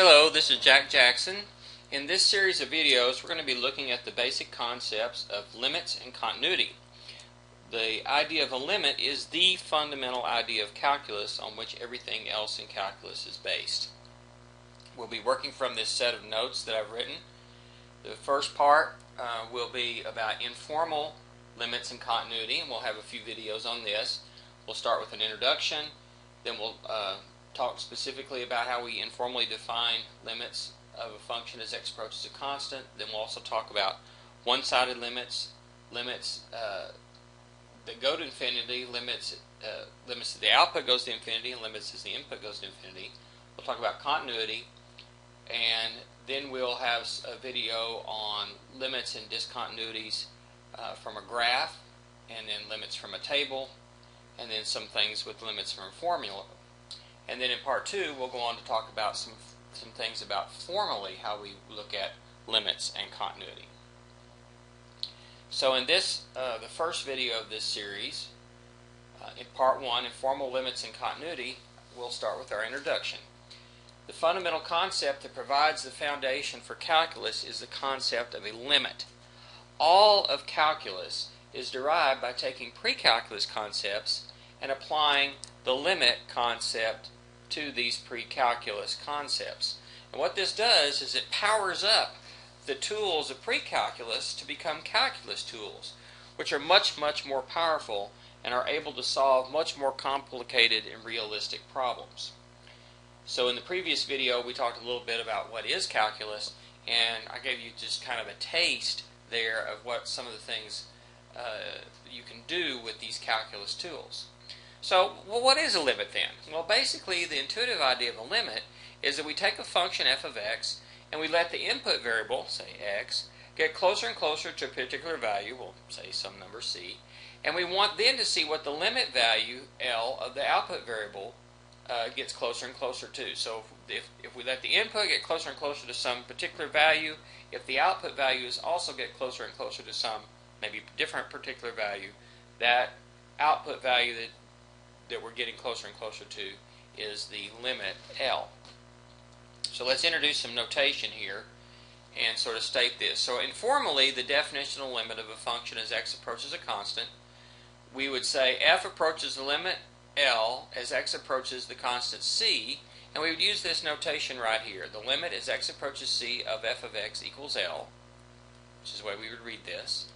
Hello, this is Jack Jackson. In this series of videos, we're going to be looking at the basic concepts of limits and continuity. The idea of a limit is the fundamental idea of calculus on which everything else in calculus is based. We'll be working from this set of notes that I've written. The first part will be about informal limits and continuity, and we'll have a few videos on this. We'll start with an introduction, then we'll talk specifically about how we informally define limits of a function as x approaches a constant. Then we'll also talk about one-sided limits, limits that go to infinity, limits as the output goes to infinity, and limits as the input goes to infinity. We'll talk about continuity, and then we'll have a video on limits and discontinuities from a graph, and then limits from a table, and then some things with limits from a formula. And then in part 2, we'll go on to talk about some things about formally how we look at limits and continuity. So in this, the first video of this series, in part 1, informal limits and continuity, we'll start with our introduction. The fundamental concept that provides the foundation for calculus is the concept of a limit. All of calculus is derived by taking pre-calculus concepts and applying the limit concept to these pre-calculus concepts. And what this does is it powers up the tools of pre-calculus to become calculus tools, which are much more powerful and are able to solve much more complicated and realistic problems. So in the previous video we talked a little bit about what is calculus, and I gave you just kind of a taste there of what some of the things you can do with these calculus tools. So, what is a limit then? Well, basically the intuitive idea of a limit is that we take a function f of x and we let the input variable, say x, get closer and closer to a particular value, we'll say some number c, and we want then to see what the limit value L of the output variable gets closer and closer to. So if we let the input get closer and closer to some particular value, if the output values also get closer and closer to some maybe different particular value, that output value that we're getting closer and closer to is the limit L. So let's introduce some notation here and sort of state this. So informally, the definitional limit of a function as x approaches a constant, we would say f approaches the limit L as x approaches the constant c, and we would use this notation right here. The limit as x approaches c of f of x equals L, which is the way we would read this,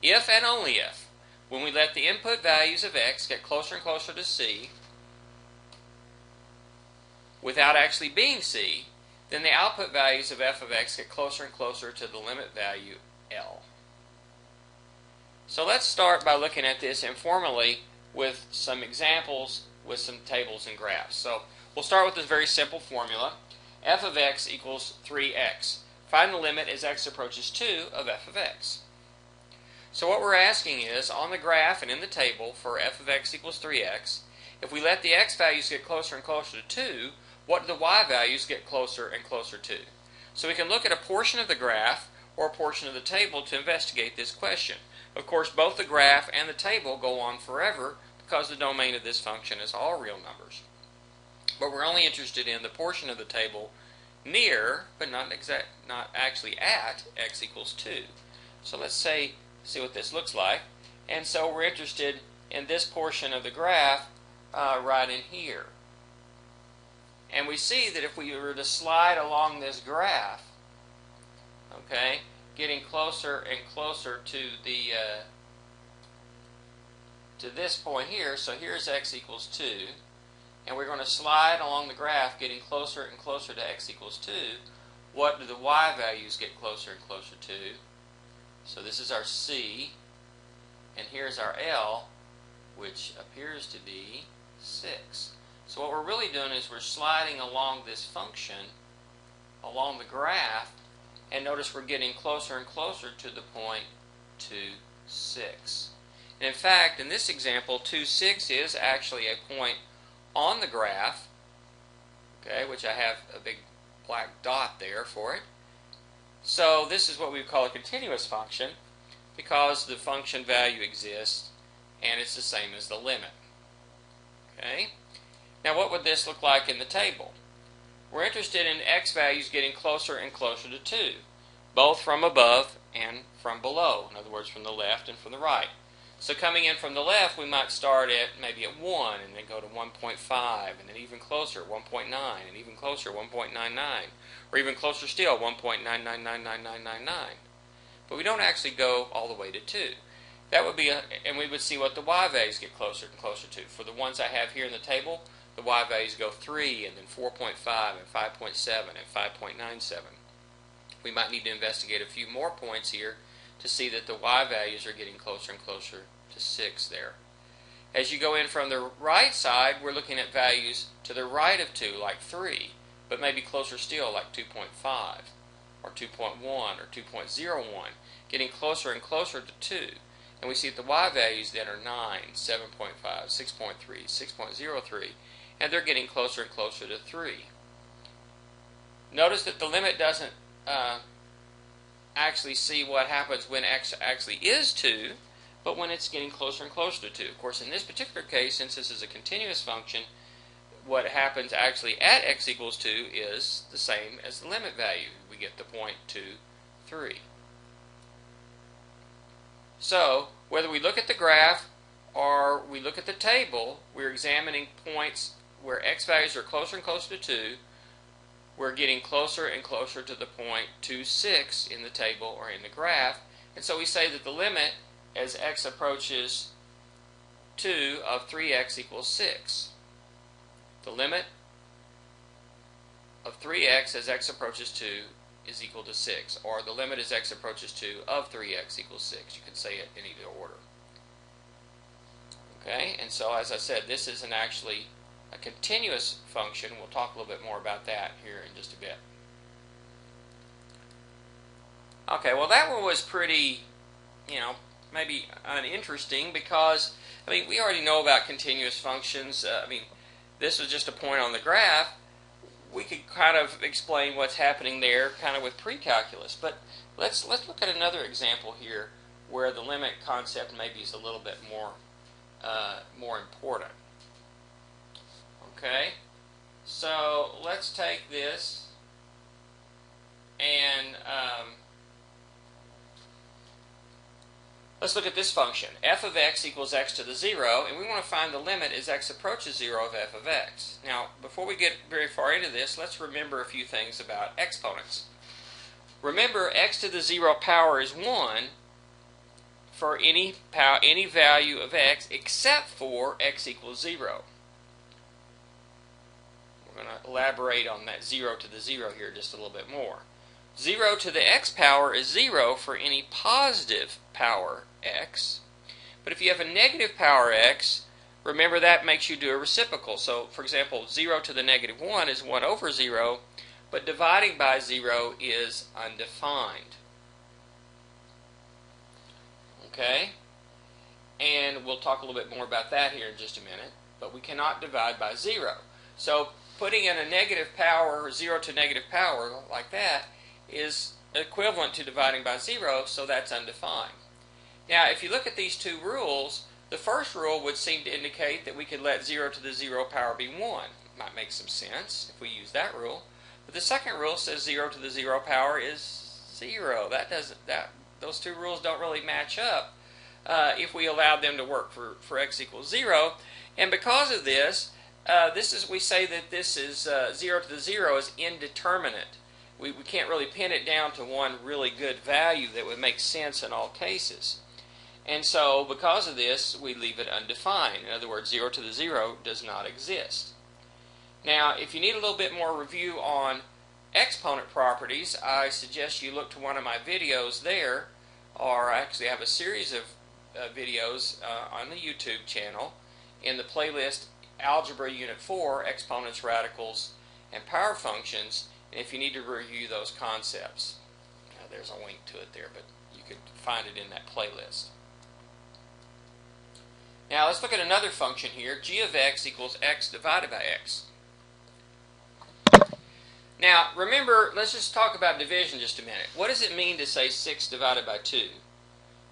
if and only if, when we let the input values of x get closer and closer to c without actually being c, then the output values of f of x get closer and closer to the limit value L. So let's start by looking at this informally with some examples with some tables and graphs. So we'll start with this very simple formula. F of x equals 3x. Find the limit as x approaches 2 of f of x. So what we're asking is, on the graph and in the table for f of x equals 3x, if we let the x values get closer and closer to 2, what do the y values get closer and closer to? So we can look at a portion of the graph or a portion of the table to investigate this question. Of course, both the graph and the table go on forever because the domain of this function is all real numbers. But we're only interested in the portion of the table near, but not actually at, x equals 2. So let's see what this looks like. And so we're interested in this portion of the graph right in here. And we see that if we were to slide along this graph, okay, getting closer and closer to the to this point here, so here's x equals 2, and we're going to slide along the graph getting closer and closer to x equals 2, what do the y values get closer and closer to? So this is our c, and here's our L, which appears to be 6. So what we're really doing is we're sliding along this function, along the graph, and notice we're getting closer and closer to the point 2, 6. And in fact, in this example, 2, 6 is actually a point on the graph, okay, which I have a big black dot there for it. So this is what we call a continuous function because the function value exists and it's the same as the limit. Okay? Now what would this look like in the table? we're interested in x values getting closer and closer to 2, both from above and from below, in other words, from the left and from the right. So coming in from the left, we might start at maybe at 1 and then go to 1.5 and then even closer, 1.9 and even closer, 1.99, or even closer still, 1.9999999. But we don't actually go all the way to 2. That would be, and we would see what the y values get closer and closer to. For the ones I have here in the table, the y values go 3 and then 4.5 and 5.7 and 5.97. We might need to investigate a few more points here to see that the y values are getting closer and closer to 6 there. As you go in from the right side, we're looking at values to the right of 2, like 3, but maybe closer still, like 2.5 or 2.1 or 2.01, getting closer and closer to 2. And we see that the y values then are 9, 7.5, 6.3, 6.03, and they're getting closer and closer to 3. Notice that the limit doesn't actually see what happens when x actually is 2, but when it's getting closer and closer to 2. Of course, in this particular case, since this is a continuous function, what happens actually at x equals 2 is the same as the limit value. We get the point 2, 3. So, whether we look at the graph or we look at the table, we're examining points where x values are closer and closer to 2. We're getting closer and closer to the point 2, 6 in the table or in the graph. And so we say that the limit as x approaches 2 of 3x equals 6. The limit of 3x as x approaches 2 is equal to 6, or the limit as x approaches 2 of 3x equals 6. You can say it in either order. Okay, and so as I said, this isn't actually a continuous function. We'll talk a little bit more about that here in just a bit. Okay, well that one was pretty, maybe uninteresting because, we already know about continuous functions. This was just a point on the graph. We could kind of explain what's happening there kind of with pre-calculus. But let's look at another example here where the limit concept maybe is a little bit more important. Okay, so let's take this and let's look at this function. F of x equals x to the 0, and we want to find the limit as x approaches 0 of f of x. Now, before we get very far into this, let's remember a few things about exponents. Remember, x to the 0 power is 1 for any value of x except for x equals 0. We're going to elaborate on that 0 to the 0 here just a little bit more. 0 to the x power is 0 for any positive power x. But if you have a negative power x, remember that makes you do a reciprocal. So, for example, 0 to the negative 1 is 1 over 0, but dividing by 0 is undefined. Okay? And we'll talk a little bit more about that here in just a minute. But we cannot divide by 0. So, putting in a negative power, 0 to negative power, like that, is equivalent to dividing by 0, so that's undefined. Now, if you look at these two rules, the first rule would seem to indicate that we could let 0 to the 0 power be 1. Might make some sense if we use that rule. But the second rule says 0 to the 0 power is 0. Those two rules don't really match up if we allowed them to work for x equals 0. And because of this, we say that this is 0 to the 0 is indeterminate. We can't really pin it down to one really good value that would make sense in all cases. And so, because of this, we leave it undefined. In other words, 0 to the 0 does not exist. Now, if you need a little bit more review on exponent properties, I suggest you look to one of my videos there, or I actually have a series of videos on the YouTube channel in the playlist Algebra Unit 4, Exponents, Radicals, and Power Functions. And if you need to review those concepts, there's a link to it there, but you could find it in that playlist. Now let's look at another function here. G of x equals x divided by x. Now remember, let's just talk about division just a minute. What does it mean to say 6 divided by 2?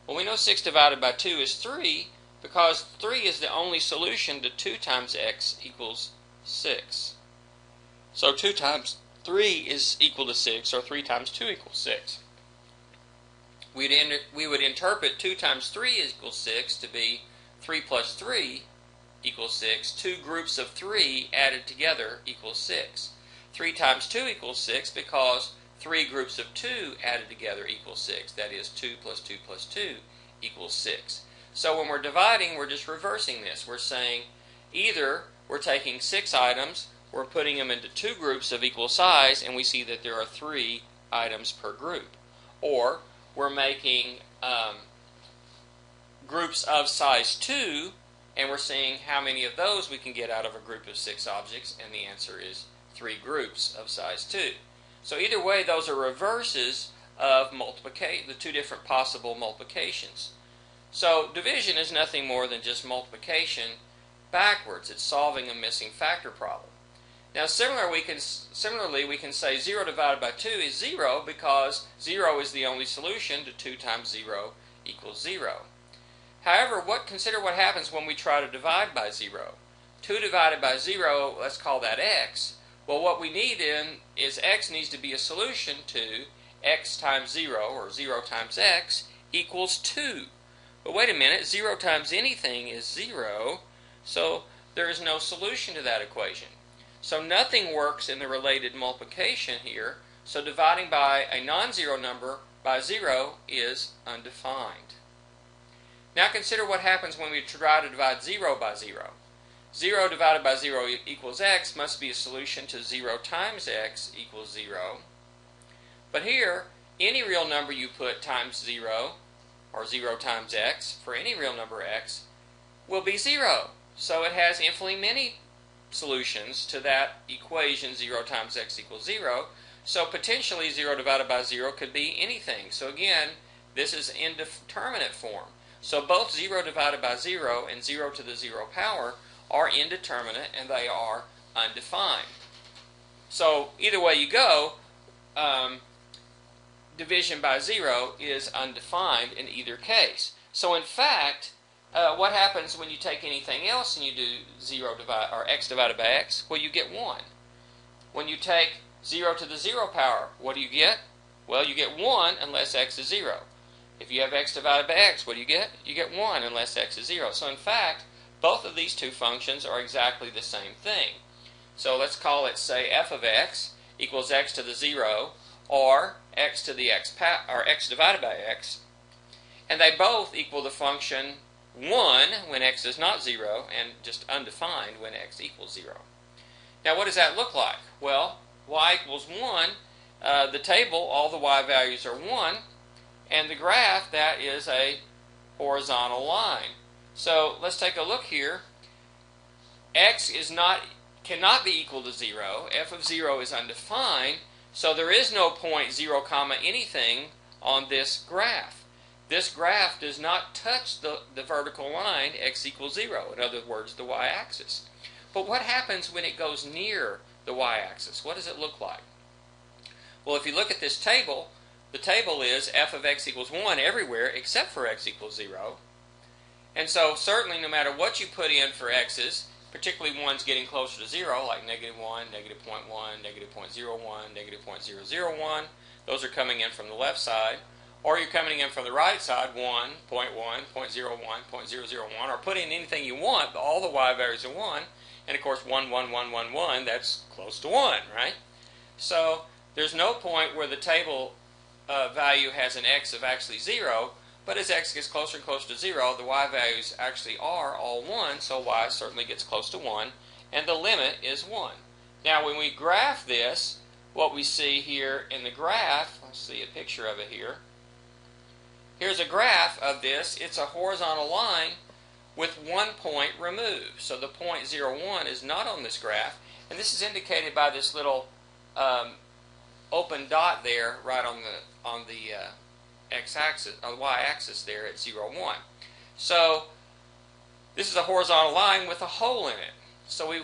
Well, we know 6 divided by 2 is 3 because 3 is the only solution to 2 times x equals 6. So 2 times 3 is equal to 6, or 3 times 2 equals 6. We would interpret 2 times 3 equals 6 to be 3 plus 3 equals 6. 2 groups of 3 added together equals 6. 3 times 2 equals 6 because 3 groups of 2 added together equals 6. That is 2 plus 2 plus 2 equals 6. So when we're dividing, we're just reversing this. We're saying either we're taking 6 items, we're putting them into 2 groups of equal size, and we see that there are 3 items per group. Or we're making groups of size 2, and we're seeing how many of those we can get out of a group of 6 objects, and the answer is 3 groups of size 2. So either way, those are reverses of the 2 different possible multiplications. So division is nothing more than just multiplication backwards. It's solving a missing factor problem. Now similarly, we can say 0 divided by 2 is 0 because 0 is the only solution to 2 times 0 equals 0. However, consider what happens when we try to divide by 0. 2 divided by 0, let's call that x. Well, what we need then is x needs to be a solution to x times 0, or 0 times x, equals 2. But wait a minute, 0 times anything is 0, so there is no solution to that equation. So nothing works in the related multiplication here, so dividing by a non-zero number by 0 is undefined. Now consider what happens when we try to divide 0 by 0. 0 divided by 0 equals x must be a solution to 0 times x equals 0. But here, any real number you put times 0, or 0 times x, for any real number x, will be 0. So it has infinitely many solutions to that equation 0 times x equals 0. So potentially 0 divided by 0 could be anything. So again, this is indeterminate form. So both 0 divided by 0 and 0 to the 0 power are indeterminate, and they are undefined. So either way you go, division by 0 is undefined in either case. So in fact, what happens when you take anything else and you do x divided by x? Well, you get 1. When you take 0 to the 0 power, what do you get? Well, you get 1 unless x is 0. If you have x divided by x, what do you get? You get 1 unless x is 0. So in fact, both of these two functions are exactly the same thing. So let's call it, say, f of x equals x to the 0, or x to the x divided by x, and they both equal the function 1 when x is not 0, and just undefined when x equals 0. Now what does that look like? Well, y equals 1, the table, all the y values are 1, and the graph, that is a horizontal line. So let's take a look here. X cannot be equal to 0. F of 0 is undefined, so there is no point 0 comma anything on this graph. This graph does not touch the vertical line x equals 0, in other words, the y-axis. But what happens when it goes near the y-axis? What does it look like? Well, if you look at this table, the table is f of x equals 1 everywhere except for x equals 0. And so certainly no matter what you put in for x's, particularly ones getting closer to 0, like -1, -0.1, -0.01, -0.001, those are coming in from the left side. Or you're coming in from the right side, 1, 0.1, 0.01, 0.001, or put in anything you want, but all the y values are 1. And of course 1, 1, 1, 1, 1, that's close to 1, right? So there's no point where the table value has an x of actually 0, but as x gets closer and closer to 0, the y values actually are all 1, so y certainly gets close to 1, and the limit is 1. Now when we graph this, what we see here in the graph, let's see a picture of it here. Here's a graph of this. It's a horizontal line with 1 point removed. So the point 0.01 is not on this graph, and this is indicated by this little open dot there right on the x-axis, on the y-axis there at 0.1. So this is a horizontal line with a hole in it. So I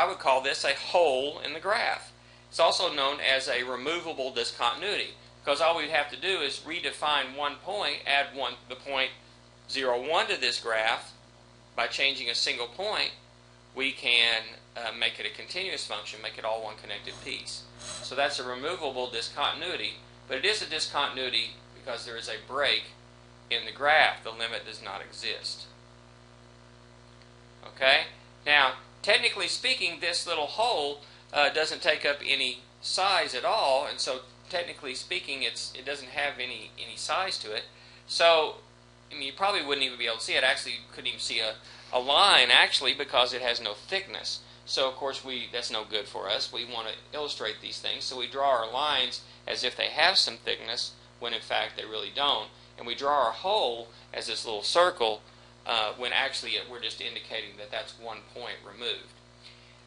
would call this a hole in the graph. It's also known as a removable discontinuity, because all we'd have to do is redefine 1 point, add the point 0.1 to this graph by changing a single point, we can make it a continuous function, make it all one connected piece. So that's a removable discontinuity, but it is a discontinuity because there is a break in the graph. The limit does not exist. Okay? Now, technically speaking, this little hole doesn't take up any size at all, and so technically speaking, it doesn't have any size to it. So, I mean, you probably wouldn't even be able to see it. Actually, you couldn't even see a line, actually, because it has no thickness. So, of course, that's no good for us. We want to illustrate these things, so we draw our lines as if they have some thickness, when in fact they really don't. And we draw our hole as this little circle, when actually we're just indicating that that's 1 point removed.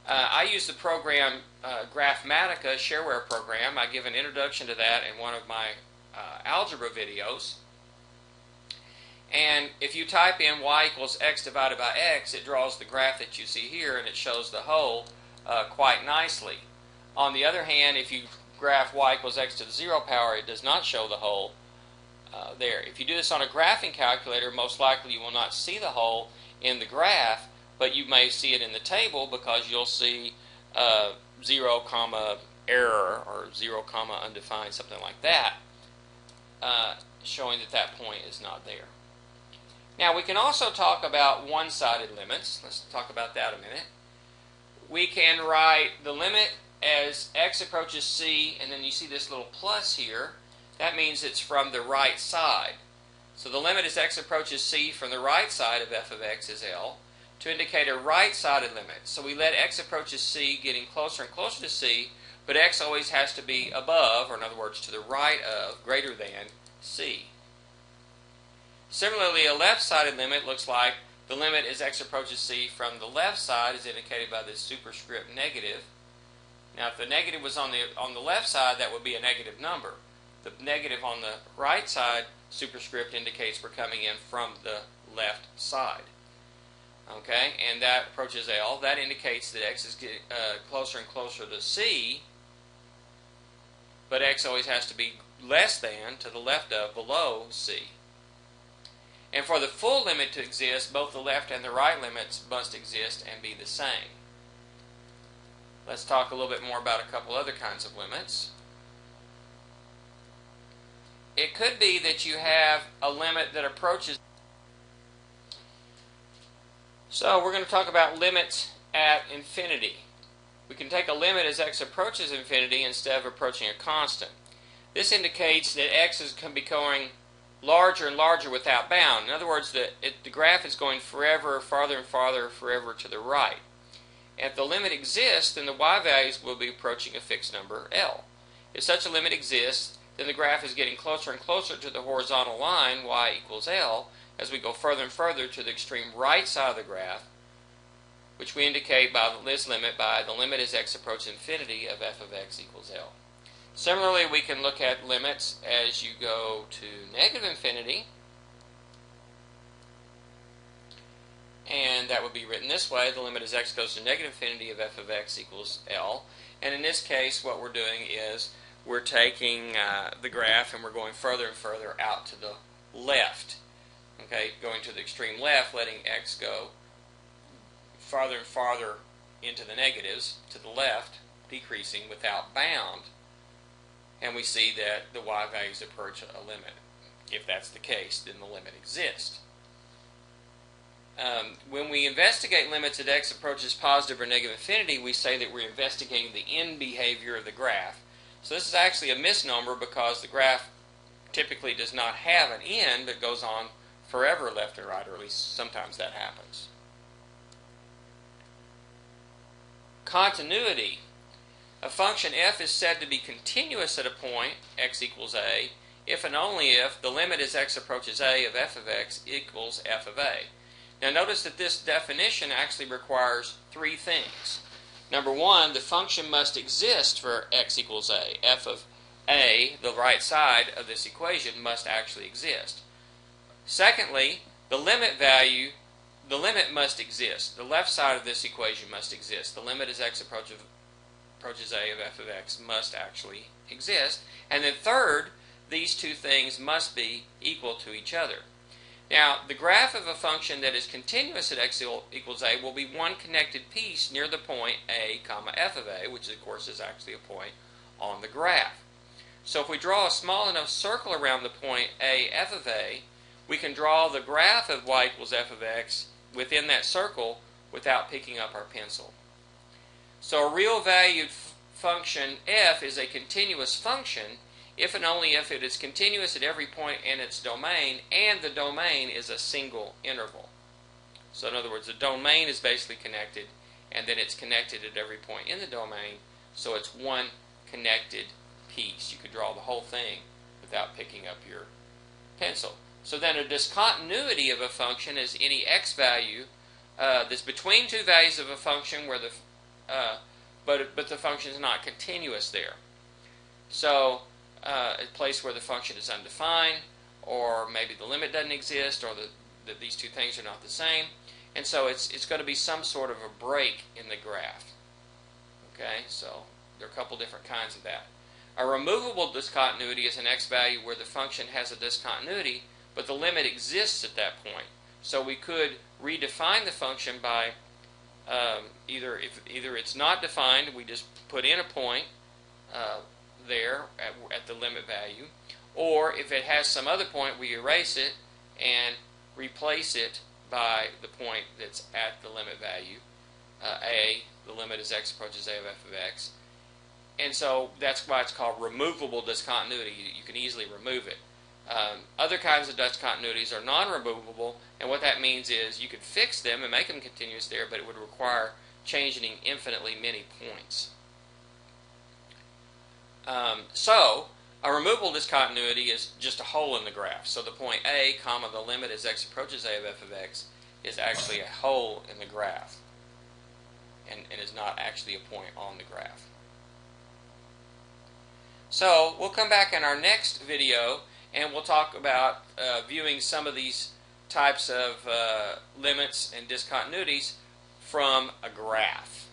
I use the program Graphmatica, shareware program. I give an introduction to that in one of my algebra videos. And if you type in y equals x divided by x, it draws the graph that you see here, and it shows the hole quite nicely. On the other hand, if you graph y equals x to the 0 power, it does not show the hole there. If you do this on a graphing calculator, most likely you will not see the hole in the graph, but you may see it in the table because you'll see 0, comma, error, or 0, comma, undefined, something like that, showing that that point is not there. Now, we can also talk about one-sided limits. Let's talk about that a minute. We can write the limit as x approaches c, and then you see this little plus here. That means it's from the right side. So the limit as x approaches c from the right side of f of x is L, to indicate a right-sided limit. So we let x approaches c getting closer and closer to c, but x always has to be above, or in other words, to the right of, greater than c. Similarly, a left-sided limit looks like the limit as x approaches c from the left side is indicated by this superscript negative. Now, if the negative was on the left side, that would be a negative number. The negative on the right side superscript indicates we're coming in from the left side. Okay, and that approaches L. That indicates that x is getting closer and closer to c, but x always has to be less than, to the left of, below c. And for the full limit to exist, both the left and the right limits must exist and be the same. Let's talk a little bit more about a couple other kinds of limits. It could be that you have a limit that approaches. So we're going to talk about limits at infinity. We can take a limit as x approaches infinity instead of approaching a constant. This indicates that x is becoming larger and larger without bound. In other words, the graph is going forever, farther and farther, forever to the right. And if the limit exists, then the y values will be approaching a fixed number, L. If such a limit exists, then the graph is getting closer and closer to the horizontal line, y equals L, as we go further and further to the extreme right side of the graph, which we indicate by this limit by the limit as x approaches infinity of f of x equals L. Similarly, we can look at limits as you go to negative infinity, and that would be written this way: the limit as x goes to negative infinity of f of x equals L. And in this case, what we're doing is we're taking the graph and we're going further and further out to the left. Okay, going to the extreme left, letting x go farther and farther into the negatives to the left, decreasing without bound. And we see that the y values approach a limit. If that's the case, then the limit exists. When we investigate limits at x approaches positive or negative infinity, we say that we're investigating the end behavior of the graph. So this is actually a misnomer because the graph typically does not have an end that goes on forever left and right, or at least sometimes that happens. Continuity. A function f is said to be continuous at a point, x equals a, if and only if the limit as x approaches a of f of x equals f of a. Now notice that this definition actually requires three things. Number one, the function must exist for x equals a. F of a, the right side of this equation, must actually exist. Secondly, the limit must exist. The left side of this equation must exist. The limit as x approaches a of f of x must actually exist. And then third, these two things must be equal to each other. Now, the graph of a function that is continuous at x equals a will be one connected piece near the point a comma f of a, which of course is actually a point on the graph. So if we draw a small enough circle around the point a f of a, we can draw the graph of y equals f of x within that circle without picking up our pencil. So a real valued function f is a continuous function if and only if it is continuous at every point in its domain and the domain is a single interval. So in other words, the domain is basically connected and then it's connected at every point in the domain, so it's one connected piece. You could draw the whole thing without picking up your pencil. So then a discontinuity of a function is any x value that's between two values of a function where but the function is not continuous there. So a place where the function is undefined, or maybe the limit doesn't exist, or that these two things are not the same, and so it's going to be some sort of a break in the graph. Okay, so there are a couple different kinds of that. A removable discontinuity is an x value where the function has a discontinuity, but the limit exists at that point. So we could redefine the function by either it's not defined, we just put in a point there at the limit value, or if it has some other point, we erase it and replace it by the point that's at the limit value. A, the limit as x approaches a of f of x. And so that's why it's called removable discontinuity. You can easily remove it. Other kinds of discontinuities are non-removable, and what that means is you could fix them and make them continuous there, but it would require changing infinitely many points. So a removable discontinuity is just a hole in the graph. So the point a, comma, the limit as x approaches a of f of x is actually a hole in the graph and is not actually a point on the graph. So we'll come back in our next video and we'll talk about viewing some of these types of limits and discontinuities from a graph.